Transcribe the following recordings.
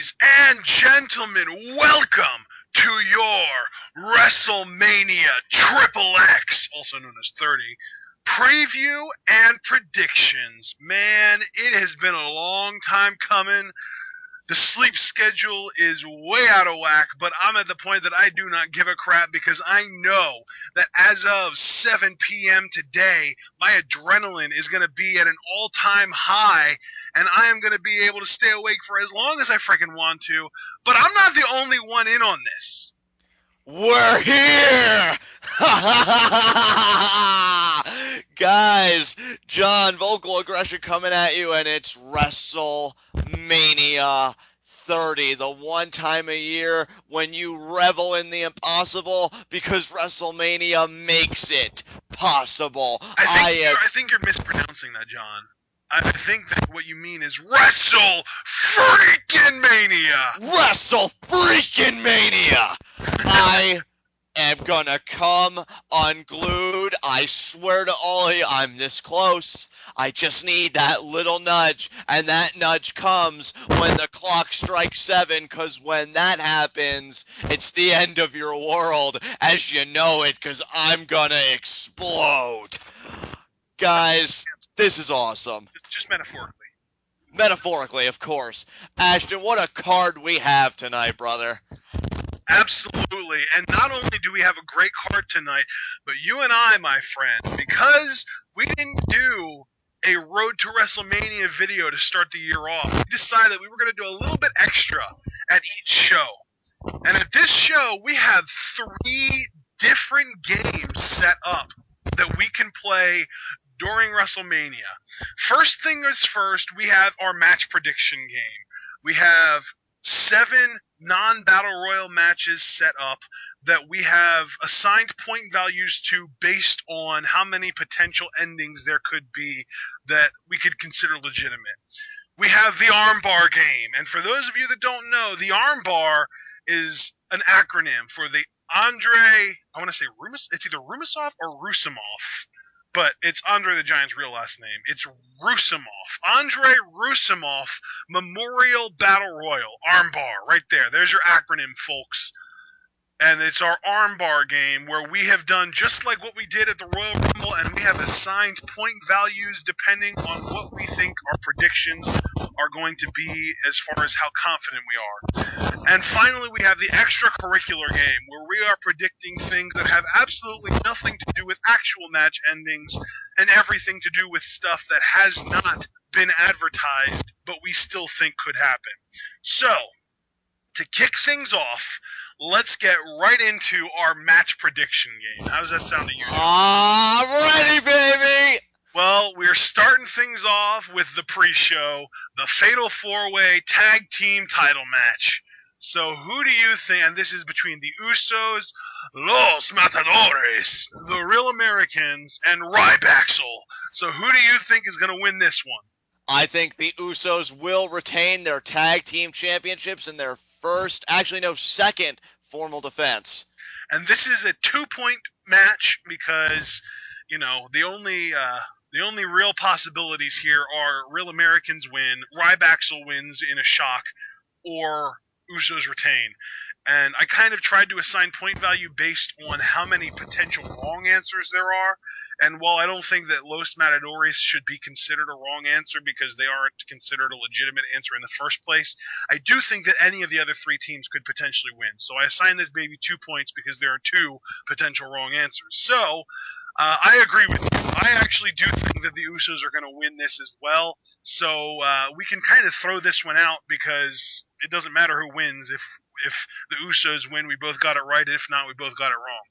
Ladies and gentlemen, welcome to your Wrestlemania XXX, also known as 30, preview and predictions. Man, it has been a long time coming. The sleep schedule is way out of whack, but I'm at the point that I do not give a crap because I know that as of 7 p.m. today, my adrenaline is going to be at an all-time high, and I am going to be able to stay awake for as long as I freaking want to, but I'm not the only one in on this. We're here! Guys, John, VocalAggression coming at you, and it's WrestleMania 30, the one time a year when you revel in the impossible because WrestleMania makes it possible. I think you're mispronouncing that, John. I think that what you mean is Wrestle Freaking Mania! Wrestle Freaking Mania! I am gonna come unglued. I swear to all of you, I'm this close. I just need that little nudge, and that nudge comes when the clock strikes 7, because when that happens, it's the end of your world as you know it, because I'm gonna explode. Guys, this is awesome. Just metaphorically. Metaphorically, of course. Ashton, what a card we have tonight, brother. Absolutely. And not only do we have a great card tonight, but you and I, my friend, because we didn't do a Road to WrestleMania video to start the year off, we decided that we were going to do a little bit extra at each show. And at this show, we have 3 different games set up that we can play during WrestleMania. First thing is first, we have our match prediction game. We have 7 non-battle royal matches set up that we have assigned point values to based on how many potential endings there could be that we could consider legitimate. We have the armbar game, and for those of you that don't know, the armbar is an acronym for the it's either Rumisov or Rusimov, but it's Andre the Giant's real last name. It's Rusimov. Andre Rusimov Memorial Battle Royal. Armbar, right there. There's your acronym, folks. And it's our armbar game where we have done just like what we did at the Royal Rumble, and we have assigned point values depending on what we think our predictions are going to be as far as how confident we are. And finally, we have the extracurricular game where we are predicting things that have absolutely nothing to do with actual match endings and everything to do with stuff that has not been advertised but we still think could happen. So, to kick things off, let's get right into our match prediction game. How does that sound to you? Ready, baby! Well, we're starting things off with the pre-show, the Fatal 4-Way Tag Team title match. So who do you think, and this is between the Usos, Los Matadores, the Real Americans, and Rybaxel. So who do you think is going to win this one? I think the Usos will retain their tag team championships in their second formal defense. And this is a 2-point match because, you know, the only real possibilities here are Real Americans win, Rybaxel wins in a shock, or Usos retain. And I kind of tried to assign point value based on how many potential wrong answers there are. And while I don't think that Los Matadores should be considered a wrong answer because they aren't considered a legitimate answer in the first place, I do think that any of the other 3 teams could potentially win. So I assigned this baby 2 points because there are 2 potential wrong answers. So I agree with you. I actually do think that the Usos are going to win this as well. So we can kind of throw this one out because it doesn't matter who wins. If the Usos win, we both got it right. If not, we both got it wrong.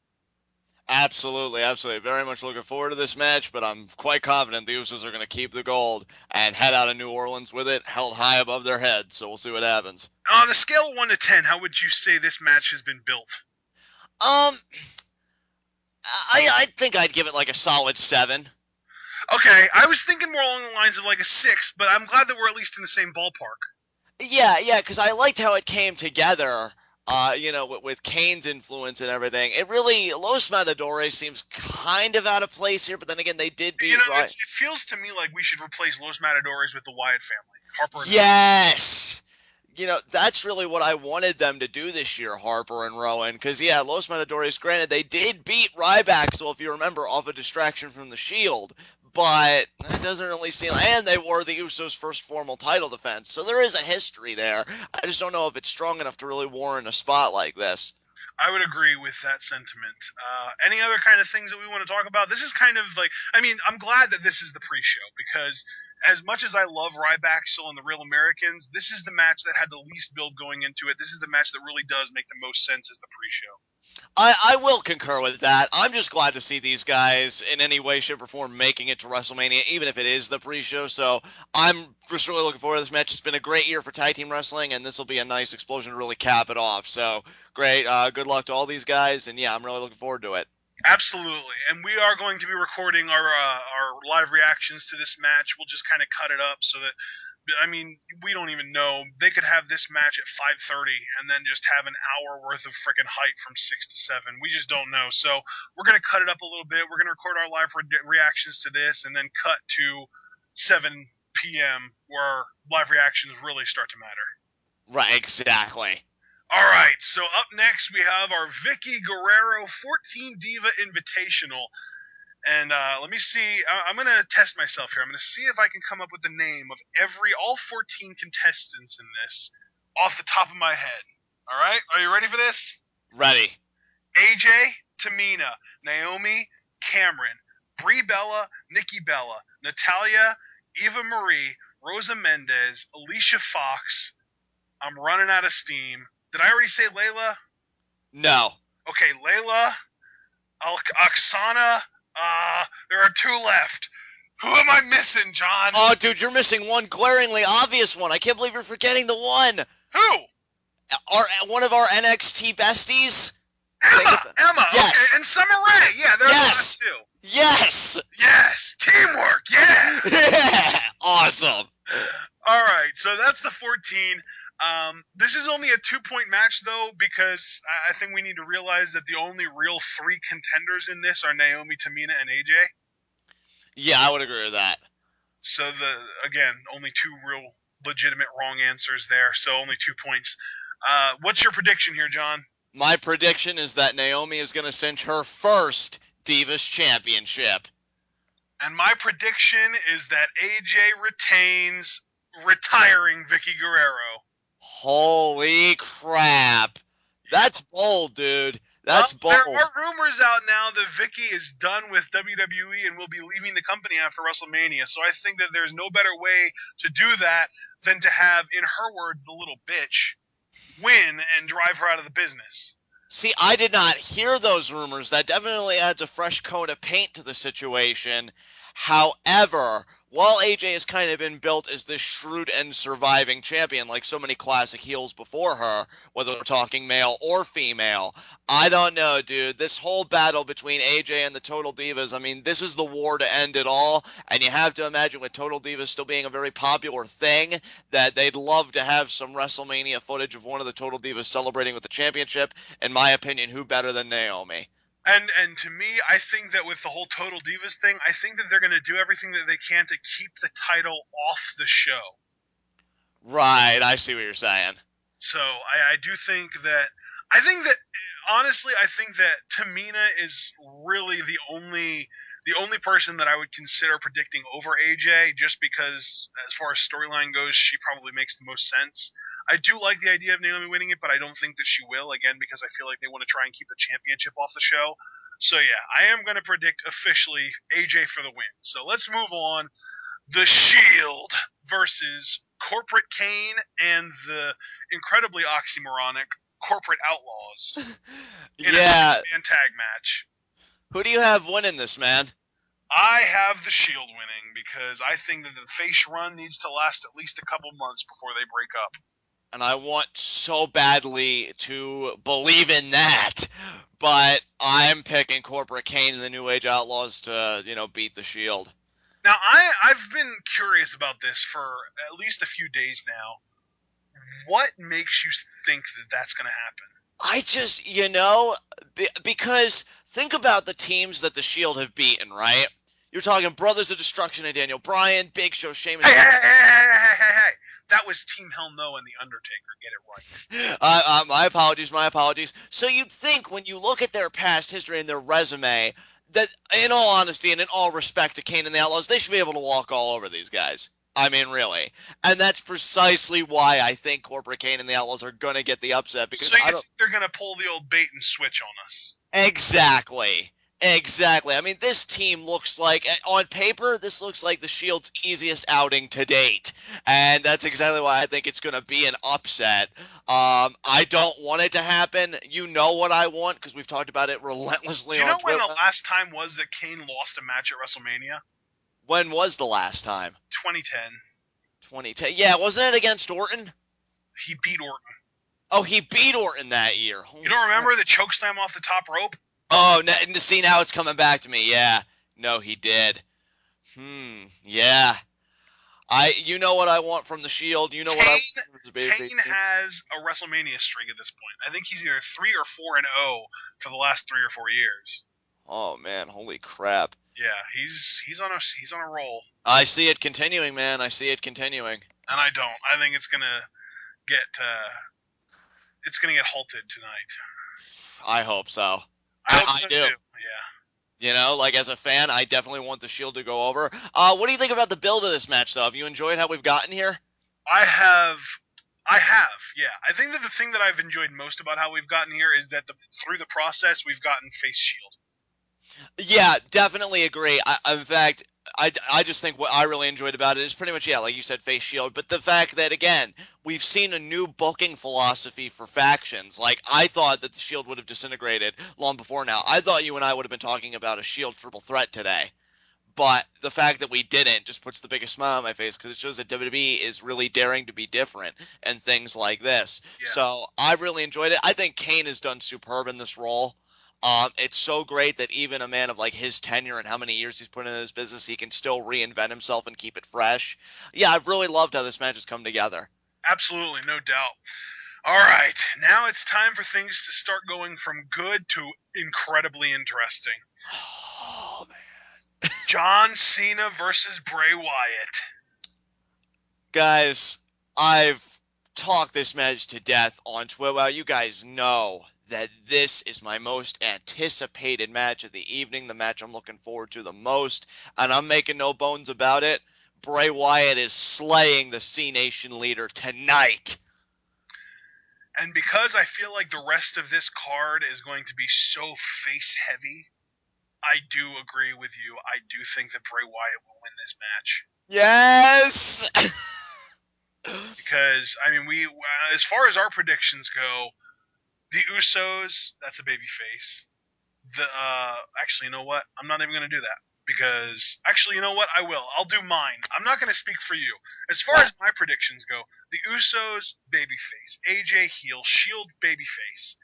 Absolutely, absolutely. Very much looking forward to this match, but I'm quite confident the Usos are going to keep the gold and head out of New Orleans with it held high above their heads, so we'll see what happens. On a scale of 1 to 10, how would you say this match has been built? I think I'd give it like a solid 7. Okay, I was thinking more along the lines of like a 6, but I'm glad that we're at least in the same ballpark. Yeah, because I liked how it came together, with Kane's influence and everything. It really, Los Matadores seems kind of out of place here, but then again, they did beat it feels to me like we should replace Los Matadores with the Wyatt family. Harper and Yes! that's really what I wanted them to do this year, Harper and Rowan. Because, yeah, Los Matadores, granted, they did beat Ryback, so if you remember, off a distraction from the Shield. But that doesn't really seem. And they were the Usos' first formal title defense, so there is a history there. I just don't know if it's strong enough to really warrant a spot like this. I would agree with that sentiment. Any other kind of things that we want to talk about? This is kind of like, I mean, I'm glad that this is the pre-show because as much as I love Ryback still in the Real Americans, this is the match that had the least build going into it. This is the match that really does make the most sense as the pre-show. I will concur with that. I'm just glad to see these guys in any way, shape, or form making it to WrestleMania, even if it is the pre-show. So I'm just really looking forward to this match. It's been a great year for tag team wrestling, and this will be a nice explosion to really cap it off. So great. Good luck to all these guys, and yeah, I'm really looking forward to it. Absolutely, and we are going to be recording our live reactions to this match. We'll just kind of cut it up so that, I mean, we don't even know. They could have this match at 5:30 and then just have an hour worth of freaking hype from 6 to 7. We just don't know. So we're going to cut it up a little bit. We're going to record our live reactions to this and then cut to 7 p.m. where live reactions really start to matter. Right, exactly. All right, so up next we have our Vicky Guerrero 14 Diva Invitational. And let me see. I'm going to test myself here. I'm going to see if I can come up with the name of all 14 contestants in this off the top of my head. All right? Are you ready for this? Ready. AJ, Tamina, Naomi, Cameron, Brie Bella, Nikki Bella, Natalia, Eva Marie, Rosa Mendez, Alicia Fox. I'm running out of steam. Did I already say Layla? No. Okay, Layla, Oksana. There are 2 left. Who am I missing, John? Oh, dude, you're missing one glaringly obvious one. I can't believe you're forgetting the one. Who? One of our NXT besties. Emma. Yes. Okay, and Summer Rae. Yeah, they're the last 2. Yes. Yes. Teamwork. Yeah. Yeah. Awesome. All right, so that's the 14. This is only a 2-point match, though, because I think we need to realize that the only real 3 contenders in this are Naomi, Tamina, and AJ. Yeah, I would agree with that. So, again, only 2 real legitimate wrong answers there, so only 2 points. What's your prediction here, John? My prediction is that Naomi is going to cinch her first Divas Championship. And my prediction is that AJ retains, retiring Vicky Guerrero. Holy crap. That's bold, dude. That's bold. There are rumors out now that Vicky is done with WWE and will be leaving the company after WrestleMania. So I think that there's no better way to do that than to have, in her words, the little bitch win and drive her out of the business. See, I did not hear those rumors. That definitely adds a fresh coat of paint to the situation. However, while AJ has kind of been built as this shrewd and surviving champion, like so many classic heels before her, whether we're talking male or female, I don't know, dude. This whole battle between AJ and the Total Divas, I mean, this is the war to end it all, and you have to imagine with Total Divas still being a very popular thing, that they'd love to have some WrestleMania footage of one of the Total Divas celebrating with the championship. In my opinion, who better than Naomi? And to me, I think that with the whole Total Divas thing, I think that they're going to do everything that they can to keep the title off the show. Right, I see what you're saying. So I do think that, honestly, I think that Tamina is really the only person that I would consider predicting over AJ, just because as far as storyline goes, she probably makes the most sense. I do like the idea of Naomi winning it, but I don't think that she will, again, because I feel like they want to try and keep the championship off the show. So yeah, I am going to predict officially AJ for the win. So let's move on. The Shield versus Corporate Kane and the incredibly oxymoronic Corporate Outlaws in a six-man tag match. Who do you have winning this, man? I have the Shield winning because I think that the face run needs to last at least a couple months before they break up. And I want so badly to believe in that, but I'm picking Corporate Kane and the New Age Outlaws to, beat the Shield. Now, I've been curious about this for at least a few days now. What makes you think that that's going to happen? I just, because think about the teams that the Shield have beaten, right? You're talking Brothers of Destruction and Daniel Bryan, Big Show, Sheamus. Hey! That was Team Hell No and The Undertaker. Get it right. My apologies, my apologies. So you'd think when you look at their past history and their resume that, in all honesty and in all respect to Kane and the Outlaws, they should be able to walk all over these guys. I mean, really. And that's precisely why I think Corporate Kane and the Outlaws are going to get the upset. Because So you I don't. think they're going to pull the old bait and switch on us? Exactly. Exactly. I mean, this team looks like, on paper, this looks like the Shield's easiest outing to date. And that's exactly why I think it's going to be an upset. I don't want it to happen. You know what I want, because we've talked about it relentlessly Do you on know when Twitter. the last time was that Kane lost a match at WrestleMania? When was the last time? 2010. 2010. Yeah, wasn't it against Orton? He beat Orton. Oh, he beat Orton that year. You don't remember the chokeslam off the top rope? Oh, and to see now it's coming back to me. Yeah. No, he did. Yeah. You know what I want from the Shield. You know what I want from the baby. Kane has a WrestleMania streak at this point. I think he's either 3 or 4-0 for the last 3 or 4 years. Oh man, holy crap! Yeah, he's on a roll. I see it continuing, man. I see it continuing. And I don't. I think it's gonna get halted tonight. I hope so. I hope so do. too. Yeah. You know, like as a fan, I definitely want the Shield to go over. What do you think about the build of this match, though? Have you enjoyed how we've gotten here? I have, yeah. I think that the thing that I've enjoyed most about how we've gotten here is that through the process, we've gotten face Shield. Yeah, definitely agree. In fact, I just think what I really enjoyed about it is pretty much, yeah, like you said, face Shield. But the fact that, again, we've seen a new booking philosophy for factions. Like, I thought that the Shield would have disintegrated long before now. I thought you and I would have been talking about a Shield triple threat today. But the fact that we didn't just puts the biggest smile on my face because it shows that WWE is really daring to be different and things like this. Yeah. So I really enjoyed it. I think Kane has done superb in this role. It's so great that even a man of like his tenure and how many years he's put into this business, he can still reinvent himself and keep it fresh. Yeah, I've really loved how this match has come together. Absolutely, no doubt. All right, now it's time for things to start going from good to incredibly interesting. Oh, man. John Cena versus Bray Wyatt. Guys, I've talked this match to death on Twitter. Well, you guys know that this is my most anticipated match of the evening, the match I'm looking forward to the most, and I'm making no bones about it. Bray Wyatt is slaying the C Nation leader tonight. And because I feel like the rest of this card is going to be so face heavy, I do agree with you. I do think that Bray Wyatt will win this match. Yes! Because, I mean, as far as our predictions go, the Usos, that's a baby face. Actually, you know what? I'm not even going to do that. Because, actually, you know what? I will. I'll do mine. I'm not going to speak for you. As far as my predictions go, the Usos, babyface. AJ, heel. Shield, babyface.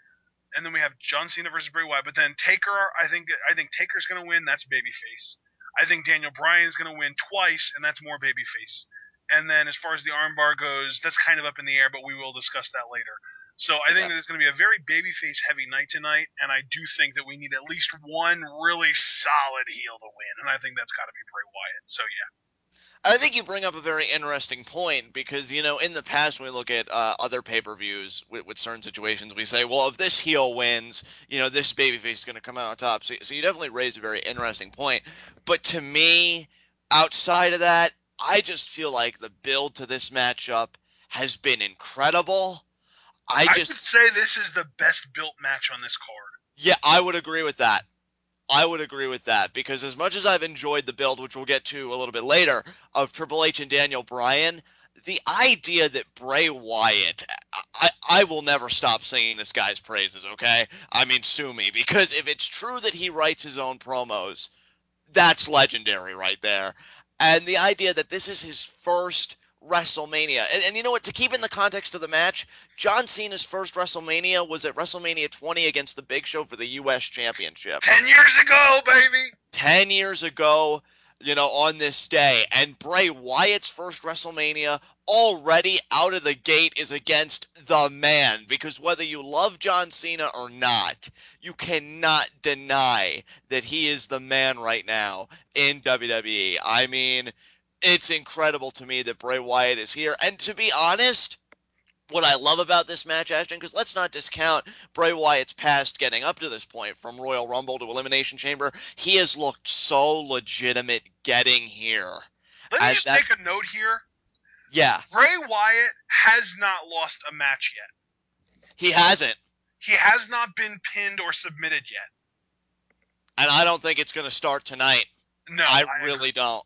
And then we have John Cena versus Bray Wyatt. But then Taker, I think Taker's going to win. That's babyface. I think Daniel Bryan's going to win twice, and that's more babyface. And then as far as the armbar goes, that's kind of up in the air, but we will discuss that later. So I think that it's going to be a very babyface heavy night tonight, and I do think that we need at least one really solid heel to win, and I think that's got to be Bray Wyatt. So yeah. I think you bring up a very interesting point because, you know, in the past when we look at other pay-per-views with certain situations, we say, well, if this heel wins, you know, this babyface is going to come out on top. So you definitely raise a very interesting point. But to me, outside of that, I just feel like the build to this matchup has been incredible. I would say this is the best built match on this card. Yeah, I would agree with that. I would agree with that because as much as I've enjoyed the build, which we'll get to a little bit later, of Triple H and Daniel Bryan, the idea that Bray Wyatt, I will never stop singing this guy's praises, okay? I mean, sue me, because if it's true that he writes his own promos, that's legendary right there. And the idea that this is his first WrestleMania. And you know what? To keep in the context of the match, John Cena's first WrestleMania was at WrestleMania 20 against The Big Show for the U.S. Championship. 10 years ago, baby! 10 years ago, you know, on this day. And Bray Wyatt's first WrestleMania already out of the gate is against the man. Because whether you love John Cena or not, you cannot deny that he is the man right now in WWE. I mean, It's incredible to me that Bray Wyatt is here. And to be honest, what I love about this match, Ashton, because let's not discount Bray Wyatt's past getting up to this point, from Royal Rumble to Elimination Chamber. He has looked so legitimate getting here. Let me And just that, make a note here. yeah, Bray Wyatt has not lost a match yet. he hasn't. He has not been pinned or submitted yet. And I don't think it's going to start tonight. No, I agree. really don't.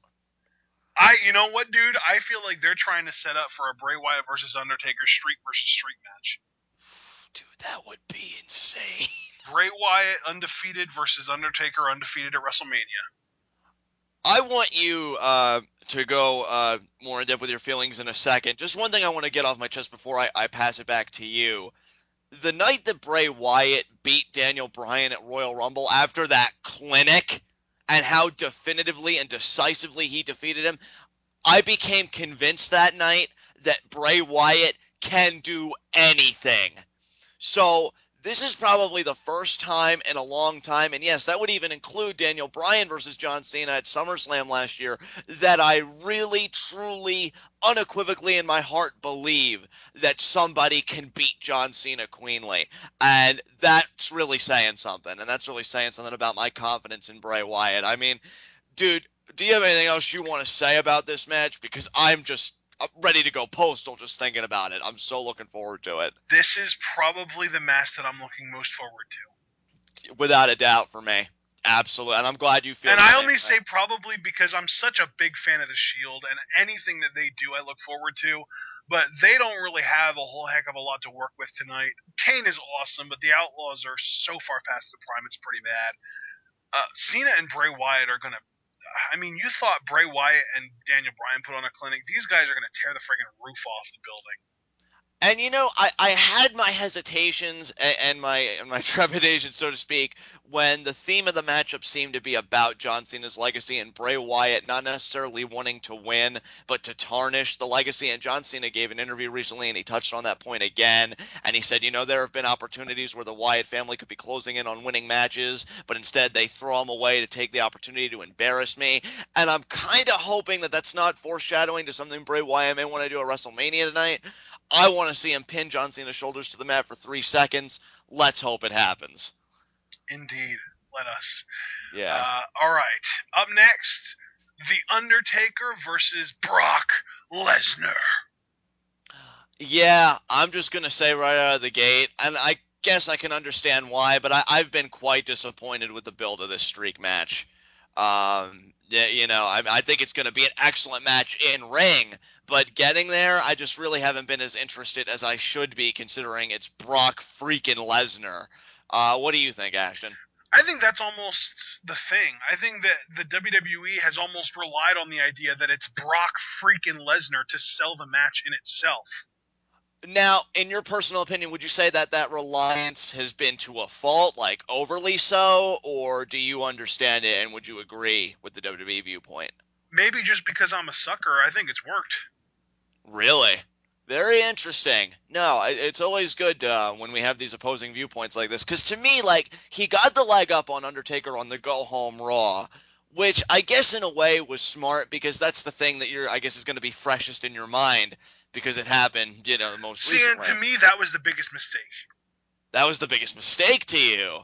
You know what, dude? I feel like they're trying to set up for a Bray Wyatt versus Undertaker streak versus streak match. Dude, that would be insane. Bray Wyatt undefeated versus Undertaker undefeated at WrestleMania. I want you to go more in depth with your feelings in a second. Just one thing I want to get off my chest before I pass it back to you. The night that Bray Wyatt beat Daniel Bryan at Royal Rumble after that clinic and how definitively and decisively he defeated him, I became convinced that night that Bray Wyatt can do anything. So this is probably the first time in a long time, and yes, that would even include Daniel Bryan versus John Cena at SummerSlam last year, that I really, truly, unequivocally in my heart believe that somebody can beat John Cena cleanly. And that's really saying something, and that's really saying something about my confidence in Bray Wyatt. I mean, dude, do you have anything else you want to say about this match? Because I'm ready to go postal just thinking about it. I'm so looking forward to it. This is probably the match that I'm looking most forward to. Without a doubt for me. Absolutely. And I'm glad you feel And the I same only way. say probably because I'm such a big fan of the Shield, and anything that they do I look forward to. But they don't really have a whole heck of a lot to work with tonight. Kane is awesome, but the Outlaws are so far past the prime, it's pretty bad. Cena and Bray Wyatt are going to... I mean, you thought Bray Wyatt and Daniel Bryan put on a clinic. These guys are going to tear the friggin' roof off the building. And you know, I had my hesitations and my trepidations, so to speak, when the theme of the matchup seemed to be about John Cena's legacy and Bray Wyatt not necessarily wanting to win, but to tarnish the legacy. And John Cena gave an interview recently, and he touched on that point again. And he said, you know, there have been opportunities where the Wyatt family could be closing in on winning matches, but instead they throw them away to take the opportunity to embarrass me. And I'm kind of hoping that that's not foreshadowing to something Bray Wyatt may want to do at WrestleMania tonight. I want to see him pin John Cena's shoulders to the mat for 3 seconds. Let's hope it happens. Indeed. Let us. Yeah. All right. Up next, The Undertaker versus Brock Lesnar. Yeah, I'm just going to say right out of the gate, and I guess I can understand why, but I've been quite disappointed with the build of this streak match. Yeah, you know, I think it's going to be an excellent match in ring, but getting there, I just really haven't been as interested as I should be, considering it's Brock freaking Lesnar. What do you think, Ashton? I think that's almost the thing. I think that the WWE has almost relied on the idea that it's Brock freaking Lesnar to sell the match in itself. Now, in your personal opinion, would you say that that reliance has been to a fault, like overly so, or do you understand it and would you agree with the WWE viewpoint? Maybe just because I'm a sucker, I think it's worked. Really? Very interesting. No, it's always good when we have these opposing viewpoints like this, because to me, like, he got the leg up on Undertaker on the Go Home Raw, which I guess in a way was smart, because that's the thing that I guess is going to be freshest in your mind, because it happened, you know, the most See, and recently. to me, that was the biggest mistake. That was the biggest mistake to you.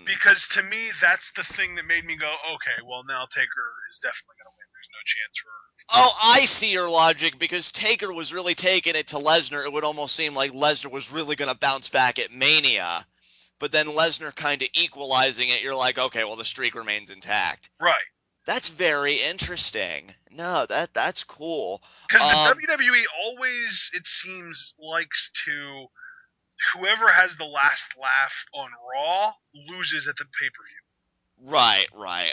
Because to me, that's the thing that made me go, okay, well, now Taker is definitely going to win. There's no chance for... Oh, I see your logic, because Taker was really taking it to Lesnar. It would almost seem like Lesnar was really going to bounce back at Mania. But then Lesnar kind of equalizing it, you're like, okay, well, the streak remains intact. Right. That's very interesting. No, that's cool. Because the WWE always, it seems, likes to... Whoever has the last laugh on Raw loses at the pay-per-view. Right.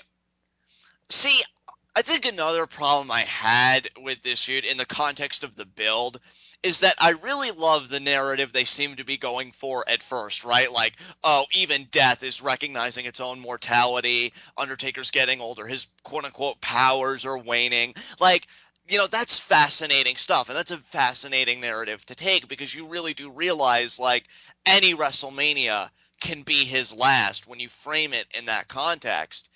See, I think another problem I had with this feud in the context of the build is that I really love the narrative they seem to be going for at first, right? Like, oh, even death is recognizing its own mortality. Undertaker's getting older. His quote-unquote powers are waning. Like, you know, that's fascinating stuff, and that's a fascinating narrative to take, because you really do realize, like, any WrestleMania can be his last when you frame it in that context.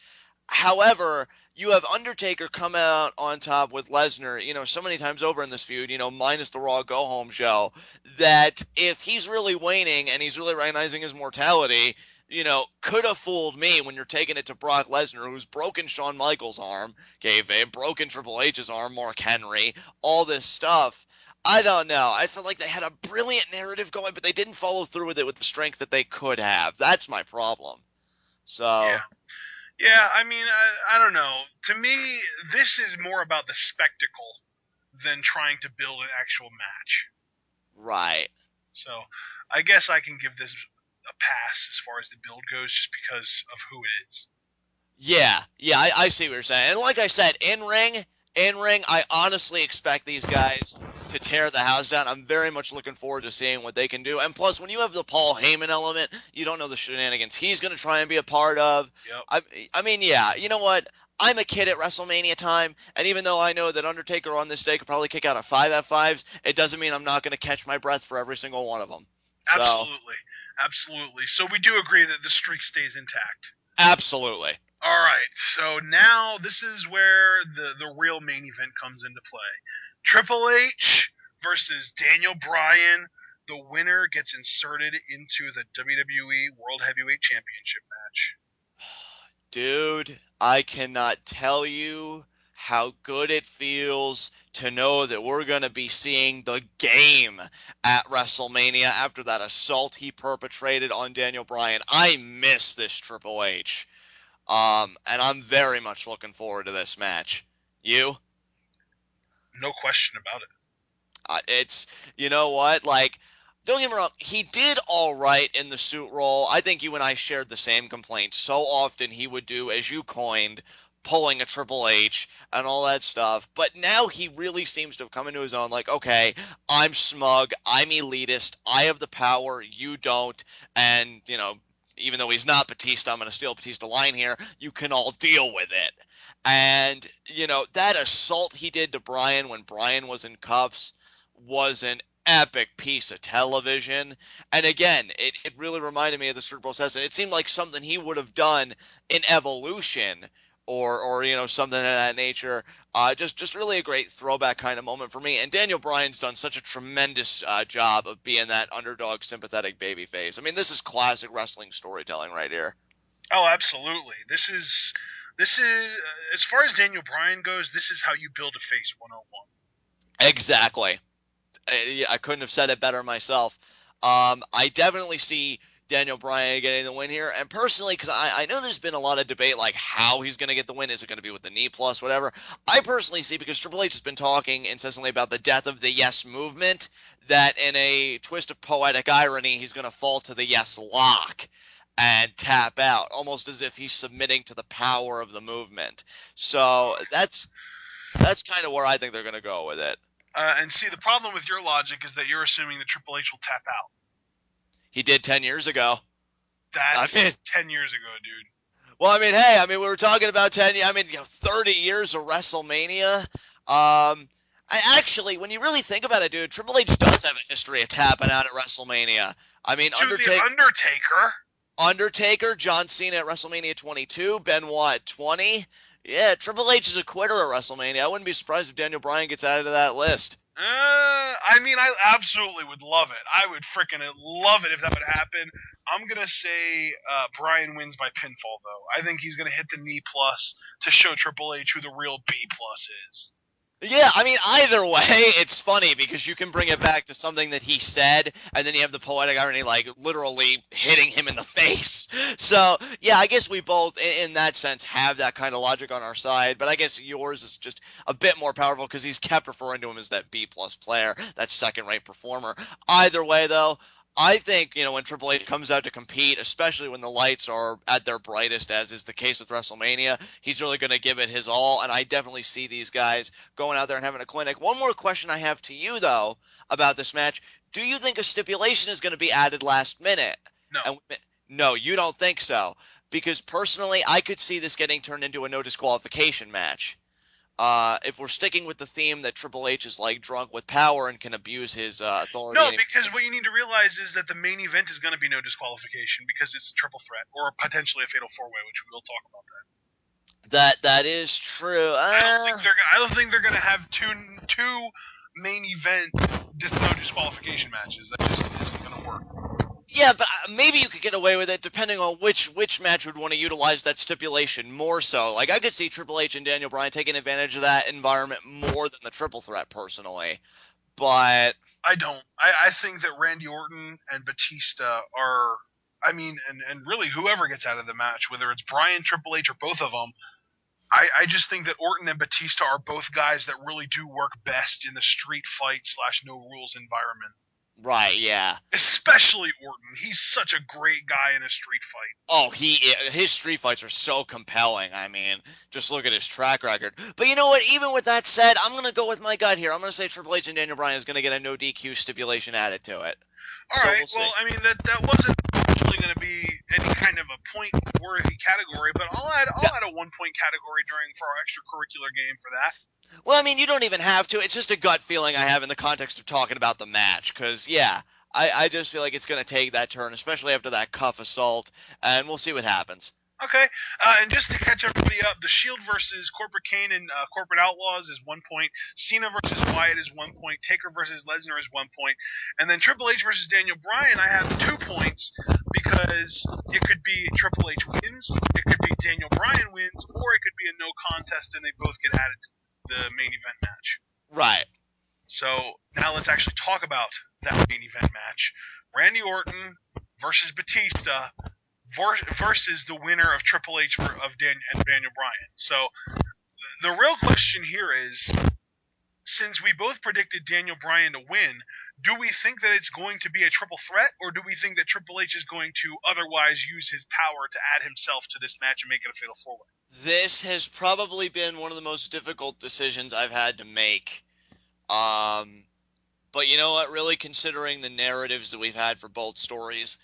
However, you have Undertaker come out on top with Lesnar, so many times over in this feud, minus the Raw Go Home show, that if he's really waning and he's really recognizing his mortality, could have fooled me when you're taking it to Brock Lesnar, who's broken Shawn Michaels' arm, kayfabe, broken Triple H's arm, Mark Henry, all this stuff. I don't know. I feel like they had a brilliant narrative going, but they didn't follow through with it with the strength that they could have. That's my problem. Yeah. So, Yeah, I mean, I don't know. To me, this is more about the spectacle than trying to build an actual match. right. So, I guess I can give this a pass as far as the build goes, just because of who it is. Yeah, I see what you're saying. And like I said, in ring, I honestly expect these guys to tear the house down. I'm very much looking forward to seeing what they can do. And plus, when you have the Paul Heyman element, you don't know the shenanigans he's going to try and be a part of. Yep. I, I mean, yeah, you know what? I'm a kid at WrestleMania time, and even though I know that Undertaker on this day could probably kick out a 5 F5s, it doesn't mean I'm not going to catch my breath for every single one of them. So, Absolutely. Absolutely. So we do agree that the streak stays intact. absolutely. All right. So now this is where the real main event comes into play. Triple H versus Daniel Bryan. The winner gets inserted into the WWE World Heavyweight Championship match. Dude, I cannot tell you how good it feels to know that we're going to be seeing the game at WrestleMania after that assault he perpetrated on Daniel Bryan. I miss this Triple H. And I'm very much looking forward to this match. You? No question about it. It's, you know what? Like, don't get me wrong, he did all right in the suit role. I think you and I shared the same complaint. So often he would do, as you coined, pulling a Triple H and all that stuff. But now he really seems to have come into his own. Like, okay, I'm smug, I'm elitist, I have the power, you don't. And, even though he's not Batista, I'm going to steal Batista line here. You can all deal with it. And, that assault he did to Bryan when Bryan was in cuffs was an epic piece of television. And again, it really reminded me of the Cerebral Assassin. It seemed like something he would have done in Evolution or something of that nature. Just really a great throwback kind of moment for me. And Daniel Bryan's done such a tremendous job of being that underdog sympathetic babyface. I mean, this is classic wrestling storytelling right here. Oh, absolutely. This is as far as Daniel Bryan goes. This is how you build a face 101. Exactly. I couldn't have said it better myself. I definitely see Daniel Bryan getting the win here. And personally, because I know there's been a lot of debate like how he's going to get the win. Is it going to be with the knee plus, whatever? I personally see, because Triple H has been talking incessantly about the death of the Yes movement, that in a twist of poetic irony, he's going to fall to the Yes lock and tap out, almost as if he's submitting to the power of the movement. So that's kind of where I think they're going to go with it. And see, the problem with your logic is that you're assuming that Triple H will tap out. He did 10 years ago. I mean, That's 10 years ago, dude. well, I mean, hey, we were talking about 10, I mean, 30 years of WrestleMania. Actually, when you really think about it, dude, Triple H does have a history of tapping out at WrestleMania. I mean, To the Undertaker. Undertaker, John Cena at WrestleMania 22, Benoit at 20. Yeah, Triple H is a quitter at WrestleMania. I wouldn't be surprised if Daniel Bryan gets added to that list. I mean, I absolutely would love it. I would freaking love it if that would happen. I'm gonna say Bryan wins by pinfall, though. I think he's gonna hit the knee plus to show Triple H who the real B plus is. Yeah, I mean, either way, it's funny because you can bring it back to something that he said, and then you have the poetic irony, like literally hitting him in the face. So, yeah, I guess we both, in that sense, have that kind of logic on our side. But I guess yours is just a bit more powerful because he's kept referring to him as that B plus player, that second-rate performer. Either way, though, I think, when Triple H comes out to compete, especially when the lights are at their brightest, as is the case with WrestleMania, he's really going to give it his all. And I definitely see these guys going out there and having a clinic. One more question I have to you, though, about this match. Do you think a stipulation is going to be added last minute? No. And no, you don't think so. Because personally, I could see this getting turned into a no disqualification match. If we're sticking with the theme that Triple H is like drunk with power and can abuse his authority. No, because what you need to realize is that the main event is going to be no disqualification because it's a triple threat or potentially a fatal four way, which we will talk about that. That is true. I don't think they're gonna have two main event no disqualification matches. That just isn't gonna work. Yeah, but maybe you could get away with it depending on which match would want to utilize that stipulation more so. Like, I could see Triple H and Daniel Bryan taking advantage of that environment more than the triple threat, personally. But I don't. I think that Randy Orton and Batista are. I mean, and really whoever gets out of the match, whether it's Bryan, Triple H, or both of them, I just think that Orton and Batista are both guys that really do work best in the street fight / no rules environment. right, yeah. Especially Orton. He's such a great guy in a street fight. Oh, his street fights are so compelling. I mean, just look at his track record. But you know what? Even with that said, I'm gonna go with my gut here. I'm gonna say Triple H and Daniel Bryan is gonna get a no DQ stipulation added to it. All So right. we'll see. Well, I mean that wasn't actually going to be any kind of a point worthy category, but I'll add a 1 point category for our extracurricular game for that. Well, I mean, you don't even have to. It's just a gut feeling I have in the context of talking about the match. Because, yeah, I just feel like it's going to take that turn, especially after that cuff assault. And we'll see what happens. Okay, and just to catch everybody up, the Shield versus Corporate Kane and Corporate Outlaws is 1 point. Cena versus Wyatt is 1 point. Taker versus Lesnar is 1 point. And then Triple H versus Daniel Bryan, I have 2 points because it could be Triple H wins, it could be Daniel Bryan wins, or it could be a no contest and they both get added to the main event match. Right. So now let's actually talk about that main event match. Randy Orton versus Batista versus the winner of Triple H of Daniel Bryan. So the real question here is, since we both predicted Daniel Bryan to win, do we think that it's going to be a triple threat, or do we think that Triple H is going to otherwise use his power to add himself to this match and make it a fatal four-way? This has probably been one of the most difficult decisions I've had to make. But you know what? Really considering the narratives that we've had for both stories,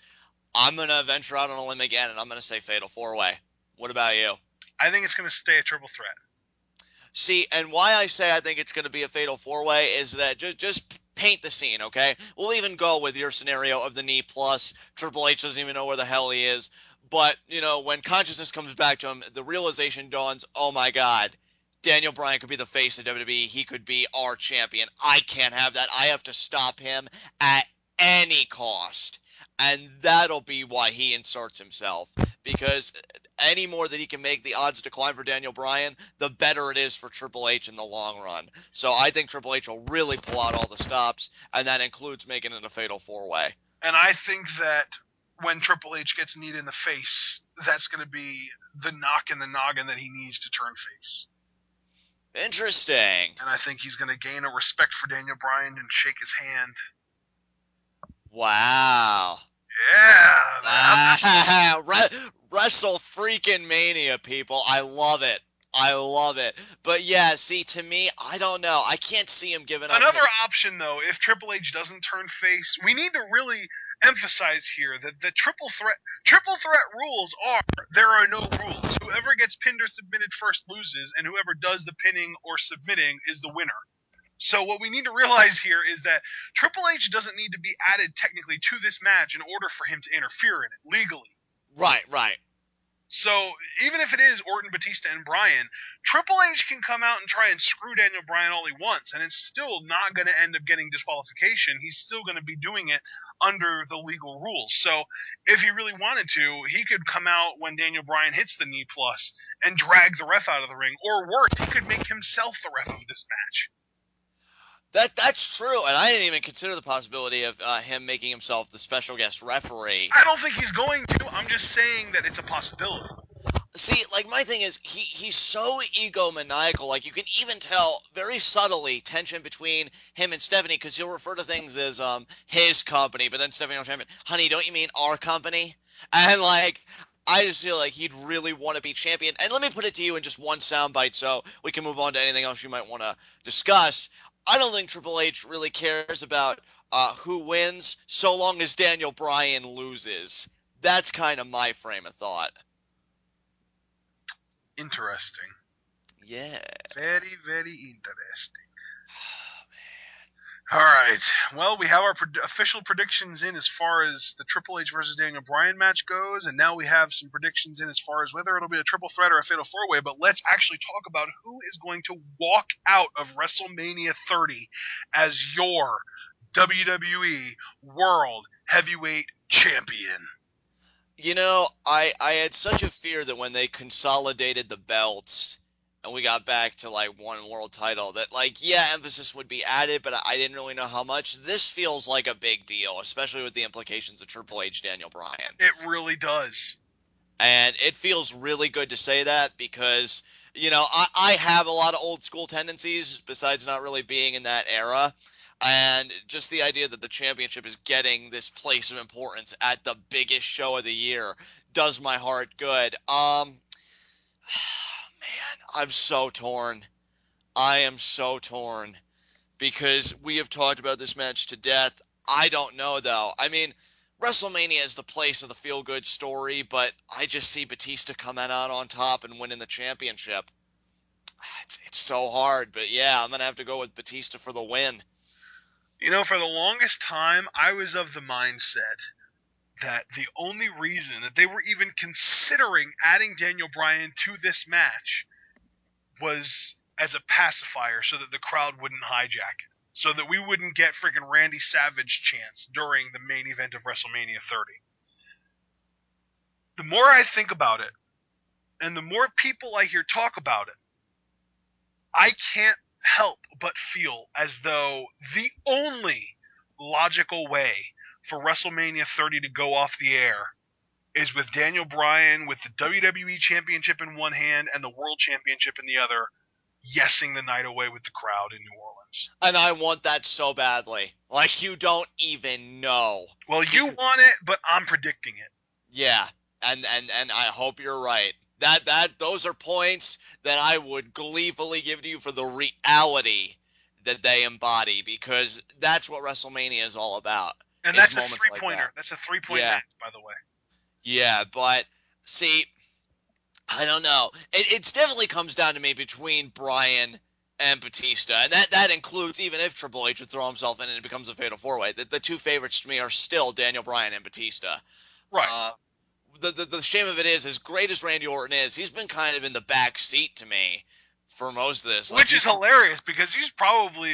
I'm going to venture out on a limb again, and I'm going to say Fatal 4-Way. What about you? I think it's going to stay a triple threat. See, and why I say I think it's going to be a Fatal 4-Way is that just paint the scene, okay? We'll even go with your scenario of the knee plus. Triple H doesn't even know where the hell he is. But, you know, when consciousness comes back to him, the realization dawns, oh my God, Daniel Bryan could be the face of WWE. He could be our champion. I can't have that. I have to stop him at any cost. And that'll be why he inserts himself. Because any more that he can make the odds decline for Daniel Bryan, the better it is for Triple H in the long run. So I think Triple H will really pull out all the stops, and that includes making it a fatal four-way. And I think that when Triple H gets kneed in the face, that's going to be the knock in the noggin that he needs to turn face. Interesting. And I think he's going to gain a respect for Daniel Bryan and shake his hand. Wow. Yeah. Wrestle freaking Mania, people. I love it. I love it. But yeah, see, to me, I don't know. I can't see him giving up. Another option, though, if Triple H doesn't turn face, we need to really emphasize here that the triple threat rules are there are no rules. Whoever gets pinned or submitted first loses, and whoever does the pinning or submitting is the winner. So what we need to realize here is that Triple H doesn't need to be added technically to this match in order for him to interfere in it legally. Right. So even if it is Orton, Batista, and Bryan, Triple H can come out and try and screw Daniel Bryan all he wants, and it's still not going to end up getting disqualification. He's still going to be doing it under the legal rules. So if he really wanted to, he could come out when Daniel Bryan hits the knee plus and drag the ref out of the ring. Or worse, he could make himself the ref of this match. That's true, and I didn't even consider the possibility of him making himself the special guest referee. I don't think he's going to. I'm just saying that it's a possibility. See, like, my thing is, he's so egomaniacal. Like, you can even tell very subtly tension between him and Stephanie, because he'll refer to things as his company, but then Stephanie will chime in, honey, don't you mean our company? And, like, I just feel like he'd really want to be champion. And let me put it to you in just one soundbite so we can move on to anything else you might want to discuss. I don't think Triple H really cares about who wins so long as Daniel Bryan loses. That's kind of my frame of thought. Interesting. Yeah. Very, very interesting. Oh, man. All right. Well, we have our official predictions in as far as the Triple H versus Daniel Bryan match goes, and now we have some predictions in as far as whether it'll be a triple threat or a fatal four-way. But let's actually talk about who is going to walk out of WrestleMania 30 as your WWE World Heavyweight Champion. You know, I had such a fear that when they consolidated the belts and we got back to like one world title that like yeah, emphasis would be added, but I didn't really know how much. This feels like a big deal, especially with the implications of Triple H Daniel Bryan. It really does. And it feels really good to say that because, you know, I have a lot of old school tendencies besides not really being in that era. And just the idea that the championship is getting this place of importance at the biggest show of the year does my heart good. Man, I'm so torn. I am so torn because we have talked about this match to death. I don't know though. I mean, WrestleMania is the place of the feel good story, but I just see Batista coming out on top and winning the championship. It's so hard, but yeah, I'm gonna have to go with Batista for the win. You know, for the longest time, I was of the mindset that the only reason that they were even considering adding Daniel Bryan to this match was as a pacifier so that the crowd wouldn't hijack it. So that we wouldn't get freaking Randy Savage chants during the main event of WrestleMania 30. The more I think about it, and the more people I hear talk about it, I can't help but feel as though the only logical way for WrestleMania 30 to go off the air is with Daniel Bryan with the WWE Championship in one hand and the World Championship in the other, yesing the night away with the crowd in New Orleans. And I want that so badly. Like you don't even know. Well, you want it, but I'm predicting it. Yeah, and I hope you're right. That those are points that I would gleefully give to you for the reality that they embody because that's what WrestleMania is all about. And Is that's a moments like three-pointer. that. That's a three-point Yeah, match, by the way. yeah, but see, I don't know. It's definitely comes down to me between Bryan and Batista, and that includes even if Triple H would throw himself in and it becomes a fatal four way. The two favorites to me are still Daniel Bryan and Batista. Right. Uh, the shame of it is, as great as Randy Orton is, he's been kind of in the back seat to me for most of this. Like Which is he's hilarious because he's probably,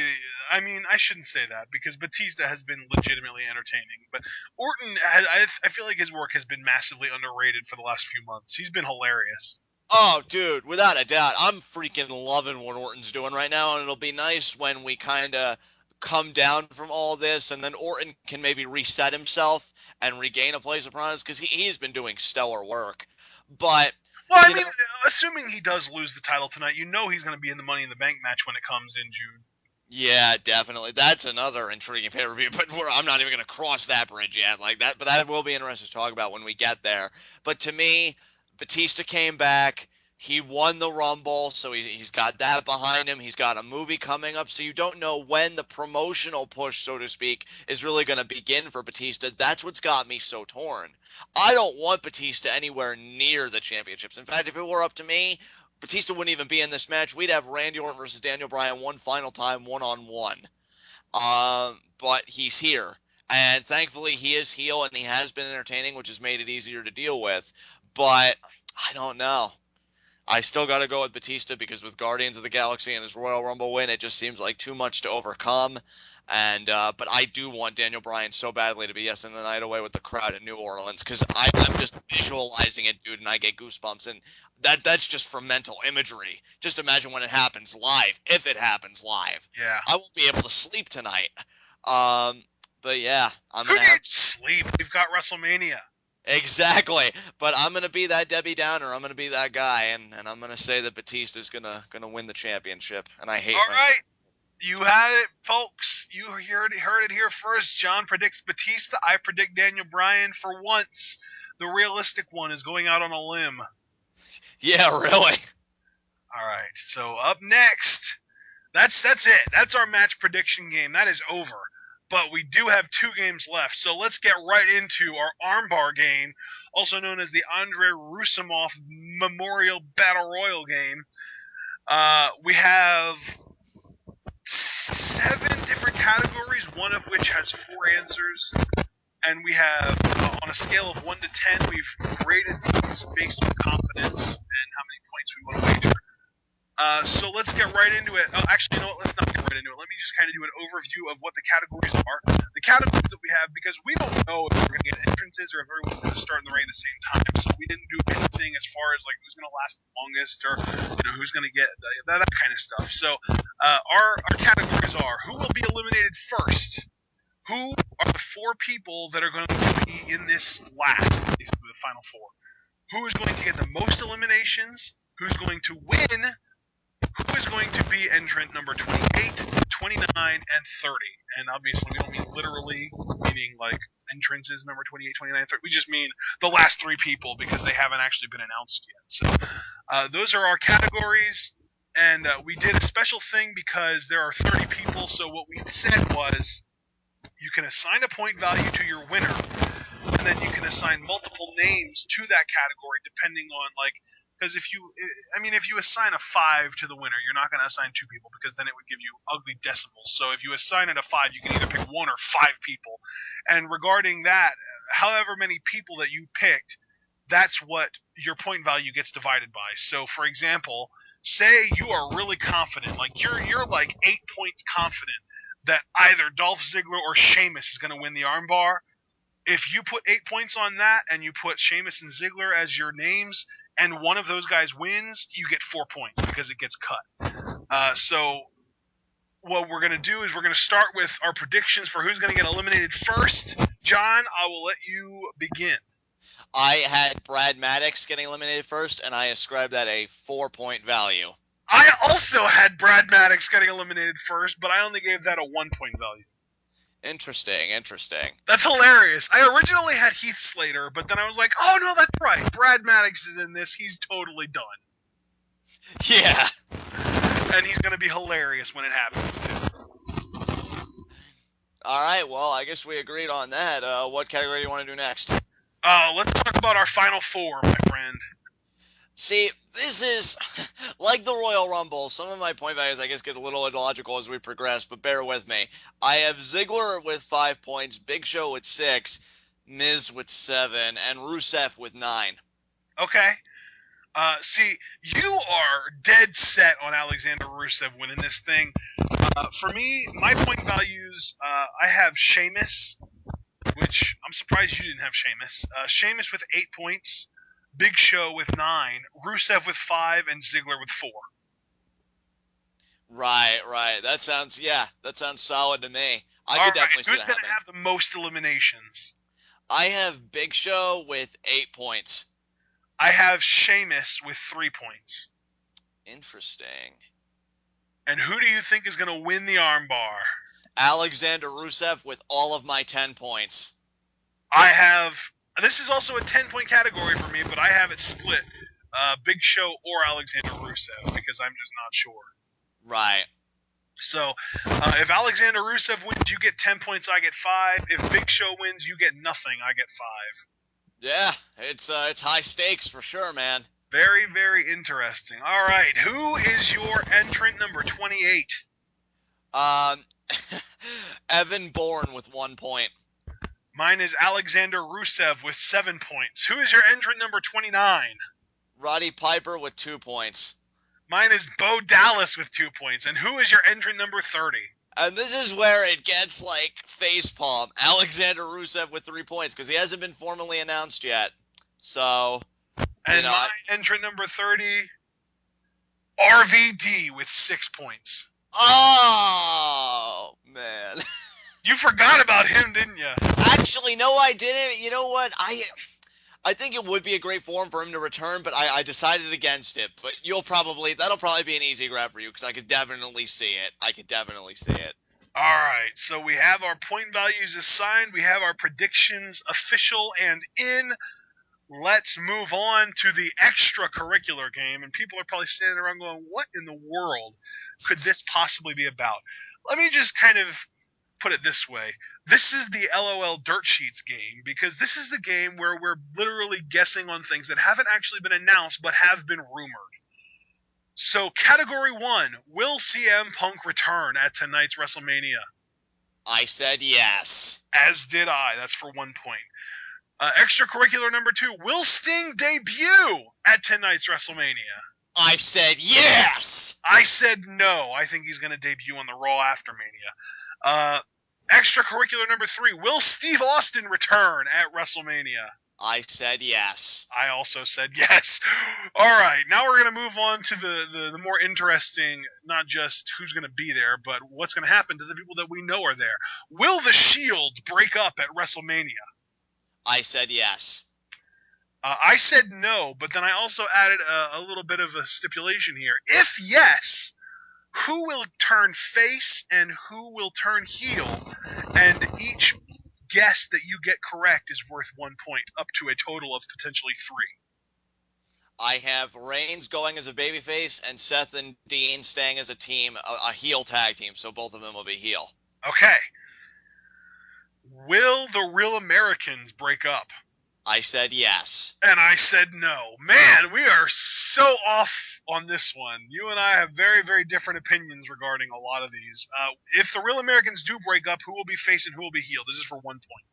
I mean, I shouldn't say that because Batista has been legitimately entertaining, but Orton, I feel like his work has been massively underrated for the last few months. He's been hilarious. oh, dude, without a doubt, I'm freaking loving what Orton's doing right now, and it'll be nice when we kind of come down from all this, and then Orton can maybe reset himself and regain a place of prominence because he's been doing stellar work. But Well, I you mean, know, assuming he does lose the title tonight, you know he's going to be in the Money in the Bank match when it comes in June. yeah, definitely. That's another intriguing pay-per-view, but I'm not even going to cross that bridge yet like that. But that will be interesting to talk about when we get there. But to me, Batista came back. He won the Rumble, so he's got that behind him. He's got a movie coming up, so you don't know when the promotional push, so to speak, is really going to begin for Batista. That's what's got me so torn. I don't want Batista anywhere near the championships. In fact, if it were up to me, Batista wouldn't even be in this match. We'd have Randy Orton versus Daniel Bryan one final time, one on one. But he's here, and thankfully he is heel and he has been entertaining, which has made it easier to deal with. But I don't know. I still got to go with Batista because with Guardians of the Galaxy and his Royal Rumble win, it just seems like too much to overcome. And but I do want Daniel Bryan so badly to be yesing the night away with the crowd in New Orleans because I'm just visualizing it, dude, and I get goosebumps. And that's just from mental imagery. Just imagine when it happens live, if it happens live. Yeah. I won't be able to sleep tonight. Um, but yeah, I'm Who gonna have needs sleep? We've got WrestleMania. exactly. But I'm gonna be that Debbie Downer. I'm gonna be that guy, and I'm gonna say that Batista's gonna win the championship. And I hate All myself. right. You had it, folks. You heard it here first. John predicts Batista. I predict Daniel Bryan. For once, the realistic one is going out on a limb. Yeah, really. All right. So up next, that's it. That's our match prediction game. That is over. But we do have two games left. So let's get right into our armbar game, also known as the Andre Rusimov Memorial Battle Royal game. We have 7 different categories, one of which has 4 answers. And we have, on a scale of 1 to 10, we've graded these based on confidence and how many points we want to wager. So let's get right into it. Oh, actually, you know what? Let's not get right into it. Let me just kind of do an overview of what the categories are. The categories that we have, because we don't know if we're going to get entrances or if everyone's going to start in the ring at the same time. So we didn't do anything as far as like who's going to last the longest or who's going to get that kind of stuff. So our categories are: who will be eliminated first? Who are the 4 people that are going to be in this last, basically the final 4? Who is going to get the most eliminations? Who's going to win? Who is going to be entrant number 28, 29, and 30? And obviously we don't mean literally, meaning like entrances number 28, 29, 30. We just mean the last 3 people because they haven't actually been announced yet. So those are our categories. And we did a special thing because there are 30 people. So what we said was you can assign a point value to your winner. And then you can assign multiple names to that category depending on like, because if you assign a 5 to the winner, you're not going to assign 2 people because then it would give you ugly decimals. So if you assign it a 5, you can either pick 1 or 5 people. And regarding that, however many people that you picked, that's what your point value gets divided by. So for example, say you are really confident, like you're like 8 points confident that either Dolph Ziggler or Sheamus is going to win the armbar. If you put 8 points on that and you put Sheamus and Ziggler as your names and one of those guys wins, you get 4 points because it gets cut. So what we're going to do is we're going to start with our predictions for who's going to get eliminated first. John, I will let you begin. I had Brad Maddox getting eliminated first, and I ascribed that a 4-point value. I also had Brad Maddox getting eliminated first, but I only gave that a 1-point value. Interesting. That's hilarious. I originally had Heath Slater, but then I was like, oh no, that's right. Brad Maddox is in this. He's totally done. Yeah. And he's going to be hilarious when it happens, too. All right, well, I guess we agreed on that. What category do you want to do next? Let's talk about our final 4, my friend. See, this is like the Royal Rumble. Some of my point values, I guess, get a little illogical as we progress, but bear with me. I have Ziggler with 5 points, Big Show with 6, Miz with 7, and Rusev with 9. Okay. See, you are dead set on Alexander Rusev winning this thing. For me, my point values, I have Sheamus, which I'm surprised you didn't have Sheamus. Sheamus with 8 points, Big Show with 9, Rusev with 5, and Ziggler with 4. Right. That sounds solid to me. I All could right, definitely see who's that going to happening. have the most eliminations? I have Big Show with 8 points. I have Sheamus with 3 points. Interesting. And who do you think is going to win the armbar? Alexander Rusev with all of my 10 points. This is also a 10-point category for me, but I have it split. Big Show or Alexander Rusev, because I'm just not sure. Right. So, if Alexander Rusev wins, you get 10 points, I get 5. If Big Show wins, you get nothing, I get 5. Yeah, it's high stakes for sure, man. Very, very interesting. All right, who is your entrant number 28? Evan Bourne with 1 point. Mine is Alexander Rusev with 7 points. Who is your entrant number 29? Roddy Piper with 2 points. Mine is Bo Dallas with 2 points. And who is your entrant number 30? And this is where it gets like facepalm. Alexander Rusev with 3 points because he hasn't been formally announced yet. So, and my entrant number 30, RVD with 6 points. Oh, man. You forgot about him, didn't you? Actually, no, I didn't. You know what? I think it would be a great form for him to return, but I decided against it. But that'll probably be an easy grab for you because I could definitely see it. All right, so we have our point values assigned. We have our predictions official and in. Let's move on to the extracurricular game. And people are probably standing around going, what in the world could this possibly be about? Let me just kind of put it this way. This is the LOL Dirt Sheets game because this is the game where we're literally guessing on things that haven't actually been announced but have been rumored. So, category 1, will CM Punk return at tonight's WrestleMania? I said yes. As did I. That's for 1 point. Extracurricular number 2, will Sting debut at tonight's WrestleMania? I said yes. I said no. I think he's going to debut on the Raw after Mania. Extracurricular number 3, will Steve Austin return at WrestleMania? I said yes. I also said yes. All right, now we're going to move on to the more interesting, not just who's going to be there, but what's going to happen to the people that we know are there. Will the Shield break up at WrestleMania? I said yes. I said no, but then I also added a little bit of a stipulation here. If yes, who will turn face and who will turn heel? And each guess that you get correct is worth 1 point, up to a total of potentially 3. I have Reigns going as a babyface and Seth and Dean staying as a team, a heel tag team, so both of them will be heel. Okay. Will the Real Americans break up? I said yes. And I said no. Man, we are so off on this one. You and I have very, very different opinions regarding a lot of these. If the Real Americans do break up, who will be face and who will be heel? This is for 1 point.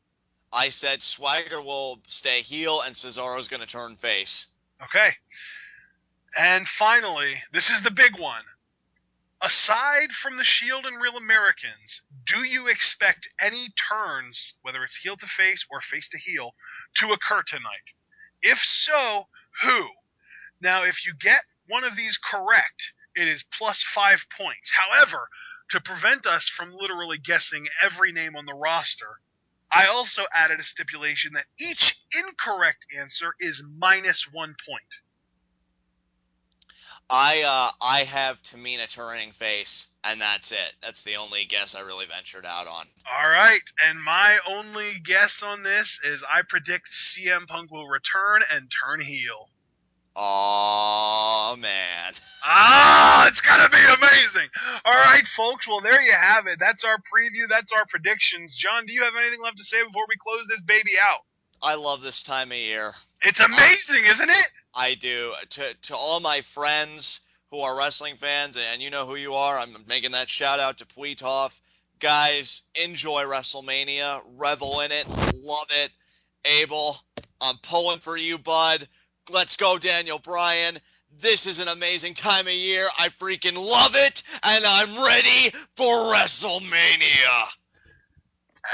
I said Swagger will stay heel and Cesaro's going to turn face. Okay. And finally, this is the big one. Aside from the Shield and Real Americans, do you expect any turns, whether it's heel to face or face to heel, to occur tonight? If so, who? Now, if you get one of these correct, it is plus 5 points. However, to prevent us from literally guessing every name on the roster, I also added a stipulation that each incorrect answer is minus 1 point. I have Tamina turning face, and that's it. That's the only guess I really ventured out on. All right, and my only guess on this is I predict CM Punk will return and turn heel. Oh man. It's gonna be amazing. All right, folks. Well, there you have it. That's our preview. That's our predictions. John, do you have anything left to say before we close this baby out? I love this time of year. It's amazing, isn't it? I do. To all my friends who are wrestling fans, and you know who you are, I'm making that shout out to Puitoff. Guys, enjoy WrestleMania. Revel in it. Love it. Abel, I'm pulling for you, bud. Let's go, Daniel Bryan. This is an amazing time of year. I freaking love it, and I'm ready for WrestleMania.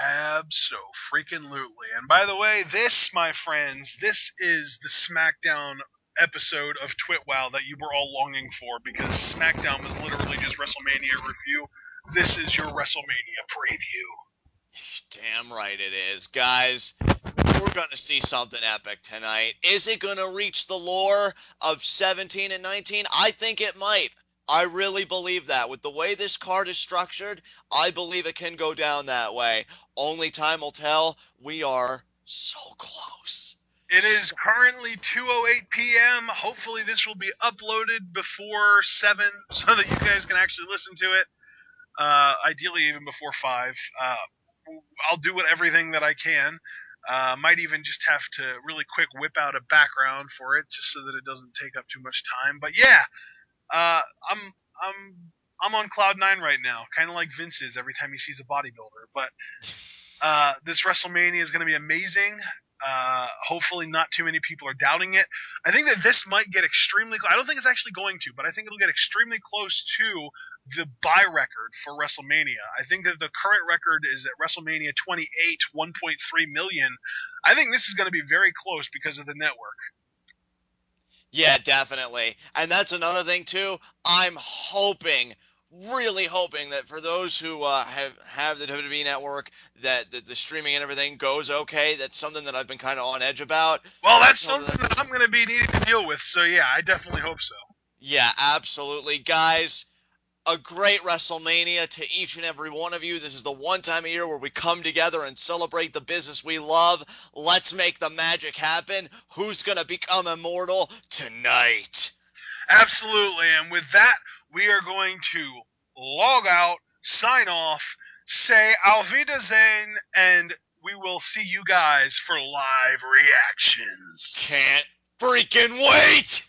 Abso-freaking-lutely. And by the way, this, my friends, this is the SmackDown episode of TwitWow that you were all longing for, because SmackDown was literally just WrestleMania review. This is your WrestleMania preview. Damn right it is. Guys, we're going to see something epic tonight. Is it going to reach the lore of 17 and 19? I think it might. I really believe that. With the way this card is structured, I believe it can go down that way. Only time will tell. We are so close. It is currently 2:08 p.m. Hopefully this will be uploaded before 7 so that you guys can actually listen to it. Ideally even before 5. I'll do everything that I can. Might even just have to really quick whip out a background for it just so that it doesn't take up too much time. But yeah, I'm on cloud 9 right now, kind of like Vince is every time he sees a bodybuilder. But this WrestleMania is going to be amazing. Hopefully not too many people are doubting it. I think that this might get extremely I don't think it's actually going to, but I think it'll get extremely close to the buy record for WrestleMania. I think that the current record is at WrestleMania 28, 1.3 million. I think this is going to be very close because of the network. Yeah, definitely. And that's another thing, too. I'm hoping, really hoping that for those who have the WWE Network, that the streaming and everything goes okay. That's something that I've been kind of on edge about. Well, that's something that I'm going to be needing to deal with. So, yeah, I definitely hope so. Yeah, absolutely. Guys, a great WrestleMania to each and every one of you. This is the one time of year where we come together and celebrate the business we love. Let's make the magic happen. Who's going to become immortal tonight? Absolutely. And with that, we are going to log out, sign off, say Auf Wiedersehen, and we will see you guys for live reactions. Can't freaking wait!